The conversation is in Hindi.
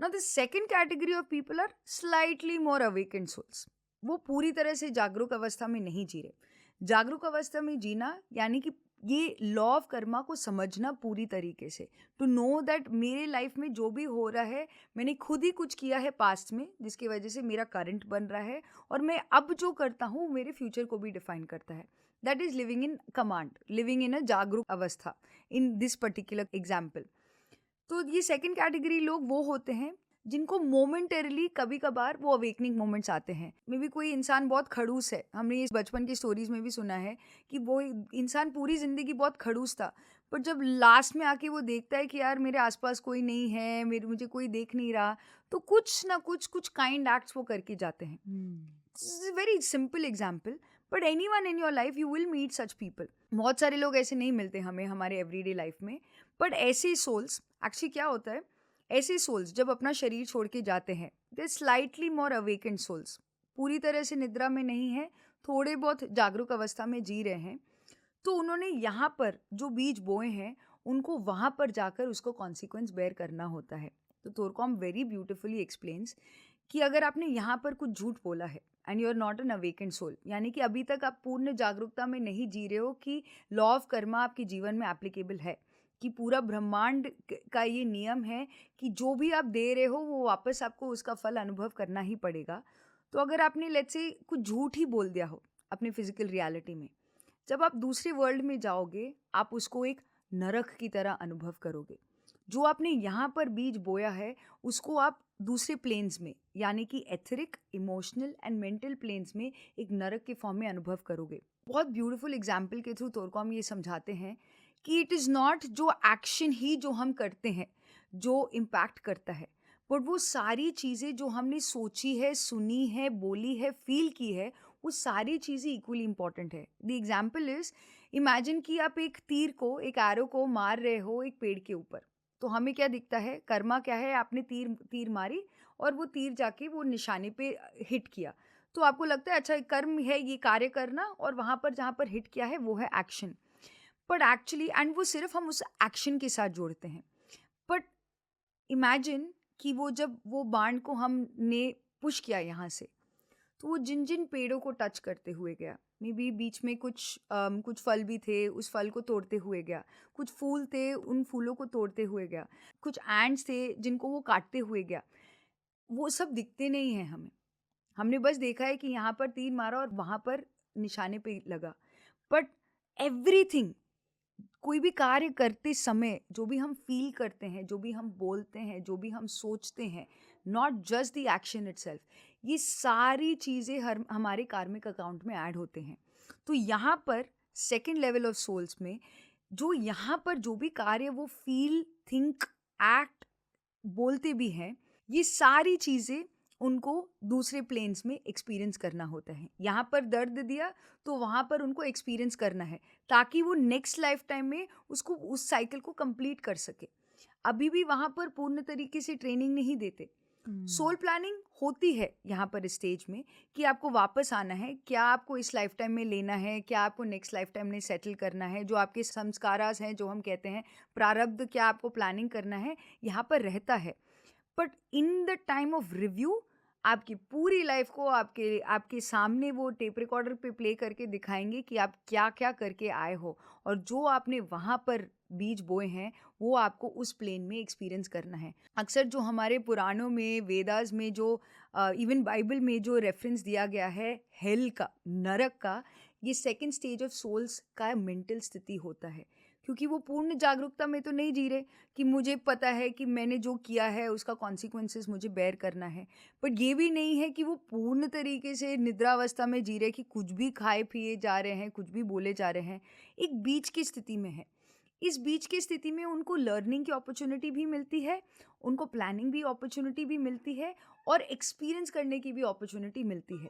Now the second category of people are slightly more awakened souls. वो पूरी तरह से जागरूक अवस्था में नहीं जी रहे. जागरूक अवस्था में जीना यानी कि ये लॉ ऑफ कर्मा को समझना पूरी तरीके से, टू नो दैट मेरे लाइफ में जो भी हो रहा है मैंने खुद ही कुछ किया है पास्ट में जिसकी वजह से मेरा करंट बन रहा है, और मैं अब जो करता हूँ मेरे फ्यूचर को भी डिफाइन करता है. That is living in command, living in a जागरूक अवस्था इन दिस पर्टिकुलर एग्जाम्पल. तो ये सेकंड कैटेगरी लोग वो होते हैं जिनको मोमेंटरली कभी कभार वो अवेकनिंग मोमेंट्स आते हैं. मे बी कोई इंसान बहुत खड़ूस है, हमने इस बचपन की स्टोरीज में भी सुना है कि वो इंसान पूरी जिंदगी बहुत खड़ूस था, पर जब लास्ट में आके वो देखता है कि यार मेरे आसपास कोई नहीं है, मेरे मुझे कोई देख नहीं रहा, तो कुछ ना कुछ कुछ काइंड एक्ट्स वो करके जाते हैं. Very simple example, but any one in your life you will meet such people. बहुत सारे लोग ऐसे नहीं मिलते हमें हमारे एवरीडे लाइफ में, बट ऐसे सोल्स एक्चुअली क्या होता है, ऐसे सोल्स जब अपना शरीर छोड़ के जाते हैं दे स्लाइटली मोर अवेकेंड सोल्स. पूरी तरह से निद्रा में नहीं है, थोड़े बहुत जागरूक अवस्था में जी रहे हैं, तो उन्होंने यहाँ पर जो बीज बोए हैं उनको वहाँ पर जाकर उसको कॉन्सिक्वेंस बेयर करना होता है. तो तोरकॉम वेरी ब्यूटिफुली एक्सप्लेन्स कि अगर आपने यहाँ पर कुछ झूठ बोला है and you are not an awakened soul, यानी कि अभी तक आप पूर्ण जागरूकता में नहीं जी रहे हो कि लॉ ऑफ कर्मा आपके जीवन में एप्लीकेबल है, कि पूरा ब्रह्मांड का ये नियम है कि जो भी आप दे रहे हो वो वापस आपको उसका फल अनुभव करना ही पड़ेगा. तो अगर आपने लेट्स से कुछ झूठ ही बोल दिया हो अपने फिजिकल रियलिटी में, जब आप दूसरे वर्ल्ड में जाओगे आप उसको एक नरक की तरह अनुभव करोगे. जो आपने यहाँ पर बीज बोया है उसको आप दूसरे प्लेन्स में यानी कि etheric, emotional and mental planes में एक नरक के फॉर्म में अनुभव करोगे. बहुत ब्यूटीफुल एग्जाम्पल के थ्रू तोरकॉम ये समझाते हैं कि इट इज़ नॉट जो एक्शन ही जो हम करते हैं जो इम्पैक्ट करता है, बट वो सारी चीज़ें जो हमने सोची है, सुनी है, बोली है, फील की है, वो सारी चीज़ें इक्वली इंपॉर्टेंट है. द एग्जाम्पल इज, इमेजिन कि आप एक तीर को, एक एरो को मार रहे हो एक पेड़ के ऊपर. तो हमें क्या दिखता है, कर्मा क्या है, आपने तीर तीर मारी और वो तीर जाके वो निशाने पे हिट किया, तो आपको लगता है अच्छा कर्म है ये कार्य करना, और वहाँ पर जहाँ पर हिट किया है वो है एक्शन. बट एक्चुअली एंड वो सिर्फ हम उस एक्शन के साथ जोड़ते हैं. बट इमेजिन कि वो जब वो बाण को हमने पुश किया यहाँ से, तो वो जिन जिन पेड़ों को टच करते हुए गया, मे बी बीच में कुछ फल भी थे, उस फल को तोड़ते हुए गया, कुछ फूल थे, उन फूलों को तोड़ते हुए गया, कुछ एंड्स थे जिनको वो काटते हुए गया, वो सब दिखते नहीं हैं हमें. हमने बस देखा है कि यहाँ पर तीर मारा और वहाँ पर निशाने पे लगा. बट एवरीथिंग, कोई भी कार्य करते समय जो भी हम फील करते हैं, जो भी हम बोलते हैं, जो भी हम सोचते हैं, not just the action itself, ये सारी चीज़ें हर हमारे कार्मिक अकाउंट में ऐड होते हैं. तो यहाँ पर सेकंड लेवल ऑफ सोल्स में जो यहाँ पर जो भी कार्य वो फील, थिंक, एक्ट, बोलते भी हैं, ये सारी चीज़ें उनको दूसरे प्लेन्स में एक्सपीरियंस करना होता है. यहाँ पर दर्द दिया तो वहाँ पर उनको एक्सपीरियंस करना है ताकि वो नेक्स्ट लाइफ टाइम में उसको उस साइकिल को कंप्लीट कर सके. अभी भी वहाँ पर पूर्ण तरीके से ट्रेनिंग नहीं देते. सोल प्लानिंग होती है यहाँ पर स्टेज में कि आपको वापस आना है, क्या आपको इस लाइफ टाइम में लेना है, क्या आपको नेक्स्ट लाइफ टाइम में सेटल करना है, जो आपके संस्कारास हैं, जो हम कहते हैं प्रारब्ध, क्या आपको प्लानिंग करना है, यहाँ पर रहता है. But in the time of review आपकी पूरी लाइफ को आपके आपके सामने वो टेप रिकॉर्डर पे प्ले करके दिखाएंगे कि आप क्या क्या करके आए हो, और जो आपने वहाँ पर बीज बोए हैं वो आपको उस प्लेन में एक्सपीरियंस करना है. अक्सर जो हमारे पुराणों में, वेदास में, जो इवन बाइबल में जो रेफरेंस दिया गया है हेल का, नरक का, ये सेकंड स्टेज ऑफ सोल्स का मेंटल स्थिति होता है, क्योंकि वो पूर्ण जागरूकता में तो नहीं जी रहे कि मुझे पता है कि मैंने जो किया है उसका कॉन्सिक्वेंसेस मुझे बेयर करना है. बट ये भी नहीं है कि वो पूर्ण तरीके से निद्रावस्था में जी रहे कि कुछ भी खाए पिए जा रहे हैं, कुछ भी बोले जा रहे हैं. एक बीच की स्थिति में है. इस बीच की स्थिति में उनको लर्निंग की अपॉर्चुनिटी भी मिलती है, उनको प्लानिंग भी अपॉर्चुनिटी भी मिलती है, और एक्सपीरियंस करने की भी अपॉर्चुनिटी मिलती है.